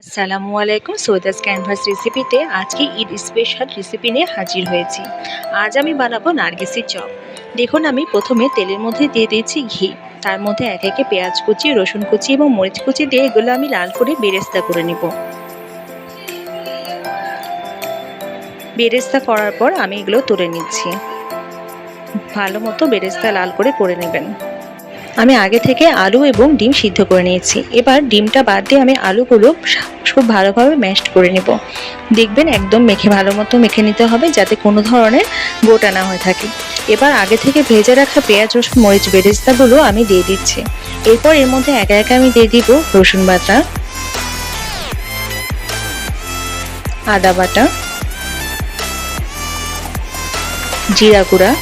আসসালামু আলাইকুম। সৈদাস ক্যানভাস রেসিপিতে আজকে ঈদ স্পেশাল রেসিপি নিয়ে হাজির হয়েছি। আজ আমি বানাবো নারগিসের চপ। দেখুন, আমি প্রথমে তেলের মধ্যে দিয়ে দিয়েছি ঘি। তার মধ্যে একে একে পেঁয়াজ কুচি, রসুন কুচি এবং মরিচ কুচি দিয়ে এগুলো আমি লাল করে বেরেস্তা করে নিব। বেরেস্তা করার পর আমি এগুলো তুলে নিচ্ছি। ভালো মতো বেরেস্তা লাল করে নেবেন। আমি আগে থেকে আলু এবং ডিম সিদ্ধ করে নিয়েছি। এবার ডিমটা বাদ দিয়ে আমি আলুগুলো খুব ভালোভাবে ম্যাশড করে নেব। দেখবেন একদম ভালো মতো মেখে নিতে হবে, যাতে কোনো ধরনের গোটা না হয়ে থাকে। এবার আগে থেকে ভেজে রাখা পেঁয়াজ, রসুন, মরিচ বেরেস্তাগুলো আমি দিয়ে দিচ্ছি। এরপর এর মধ্যে একে একে আমি দিয়ে দিব রসুন বাটা, আদা বাটা, জিরা গুঁড়া,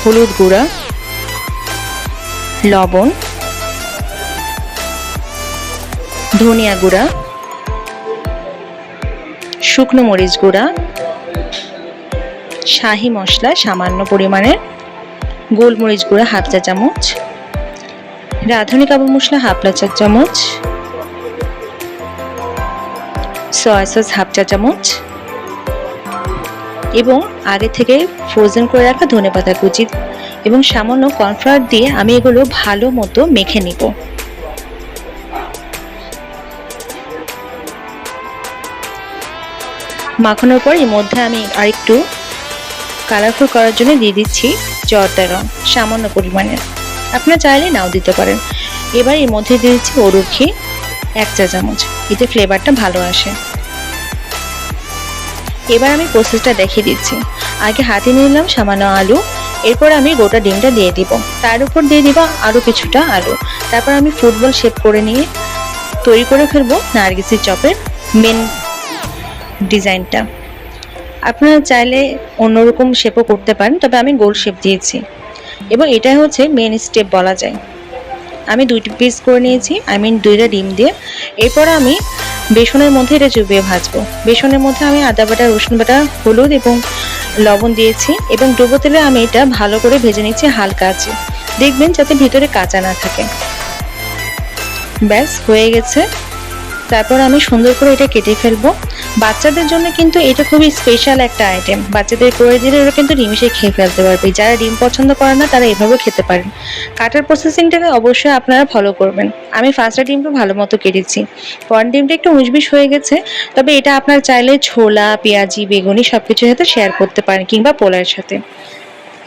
হলুদ গুঁড়া, লবণ, ধনিয়া গুঁড়া, শুকনো মরিচ গুঁড়া, শাহি মশলা সামান্য পরিমাণের, গোলমরিচ গুঁড়া হাফ চা চামচ, রাঁধুনি কাবাব মশলা হাফ চা চামচ, সয়া সস হাফ চা চামচ এবং আগে থেকে ফ্রোজেন করে রাখা ধনেপাতা কুচি এবং সামান্য কর্নফ্লাওয়ার দিয়ে আমি এগুলো ভালো মতো মেখে নিব। মাখানোর পর এর মধ্যে আমি আরেকটু কালারফুল করার জন্য দিয়ে দিচ্ছি জর্দা রং সামান্য পরিমাণে, আপনারা চাইলে নাও দিতে পারেন। এবার এর মধ্যে দিয়ে দিচ্ছি অরুর ঘি 1 চা চামচ, এতে ফ্লেভারটা ভালো আসে। এবার আমি প্রসেসটা দেখিয়ে দিচ্ছি। আগে হাতে নিলাম সামান্য আলু, এরপর আমি গোটা ডিমটা দিয়ে দিব, তার উপর দিয়ে দিব আরও কিছুটা আলু। তারপর আমি ফুটবল শেপ করে নিয়ে তৈরি করে ফেলবো নারগিসের চপের মেন ডিজাইনটা। আপনারা চাইলে অন্যরকম শেপও করতে পারেন, তবে আমি গোল শেপ দিয়েছি এবং এটাই হচ্ছে মেন স্টেপ বলা যায়। আমি 2টি পিস করে নিয়েছি, 2টা ডিম দিয়ে। এরপর আমি বেসনের মধ্যে এটা চুবিয়ে ভাজবো। বেসনের মধ্যে আমি আদা বাটা, রসুন বাটা, হলুদ এবং লবণ দিয়েছি এবং ডুবো তেলে আমি এটা ভালো করে ভেজে নিচ্ছি হালকা আঁচে। দেখবেন যাতে ভিতরে কাঁচা না থাকে। ব্যাস হয়ে গেছে। তারপর আমি সুন্দর করে এটা কেটে ফেলবো। বাচ্চাদের জন্য কিন্তু এটা খুবই স্পেশাল একটা আইটেম। বাচ্চাদের করে দিলে ওরা কিন্তু নিমিশে খেয়ে ফেলতে পারবে। যারা ডিম পছন্দ করে না তারা এভাবে খেতে পারেন। কাটার প্রসেসিংটাকে অবশ্যই আপনারা ফলো করবেন। আমি ফার্স্টটা ডিমটা ভালো মতো কেটেছি, পরের ডিমটা একটু উঁচবিশ হয়ে গেছে। তবে এটা আপনারা চাইলে ছোলা, পেঁয়াজি, বেগুনি সবকিছুর সাথে শেয়ার করতে পারেন কিংবা পোলাওয়ের সাথে।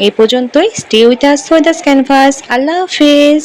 এই পর্যন্তই। Stay with us, Saidas canvas. আল্লাহ হাফেজ।